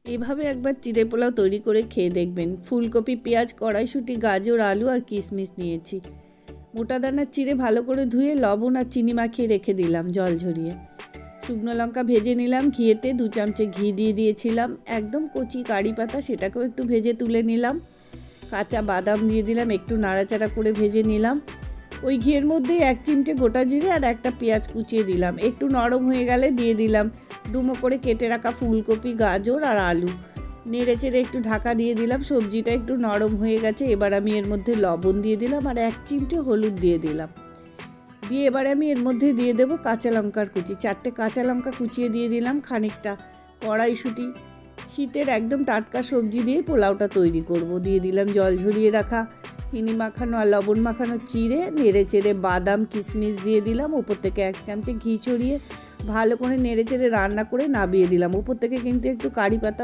এভাবে একবার চিড়ে পোলাও তৈরি করে খেয়ে দেখবেন। ফুলকপি, পেঁয়াজ, কড়াইশুঁটি, গাজর, আলু আর কিশমিশ নিয়েছি। মোটা দানার চিড়ে ভালো করে ধুয়ে লবণ আর চিনি মাখিয়ে রেখে দিলাম জল ঝরিয়ে। শুকনো লঙ্কা ভেজে নিলাম ঘিয়েতে, 2 চামচে ঘি দিয়ে দিয়েছিলাম। একদম কচি কারি পাতা, সেটাকেও একটু ভেজে তুলে নিলাম। কাঁচা বাদাম দিয়ে দিলাম, একটু নাড়াচাড়া করে ভেজে নিলাম। ওই ঘিয়ের মধ্যেই 1 চিমটে গোটা জিরে আর একটা পেঁয়াজ কুচিয়ে দিলাম। একটু নরম হয়ে গেলে দিয়ে দিলাম ডুমো করে কেটে রাখা ফুলকপি, গাজর আর আলু। নেড়ে চেড়ে একটু ঢাকা দিয়ে দিলাম। সবজিটা একটু নরম হয়ে গেছে। এবার আমি এর মধ্যে লবণ দিয়ে দিলাম আর 1 চিমটে হলুদ দিয়ে দিলাম। দিয়ে এবারে আমি এর মধ্যে দিয়ে দেবো কাঁচা লঙ্কার কুচি। 4টে কাঁচা লঙ্কা কুচিয়ে দিয়ে দিলাম। খানিকটা কড়াইশুঁটি। শীতের একদম টাটকা সবজি দিয়ে পোলাওটা তৈরি করব। দিয়ে দিলাম জল ঝরিয়ে রাখা চিনি মাখানো আর লবণ মাখানো চিড়ে। নেড়ে চেড়ে বাদাম, কিশমিশ দিয়ে দিলাম। ওপর থেকে 1 চামচে ঘি ছড়িয়ে ভালো করে নেড়ে চেড়ে রান্না করে নামিয়ে দিলাম। ওপর থেকে কিন্তু একটু কারি পাতা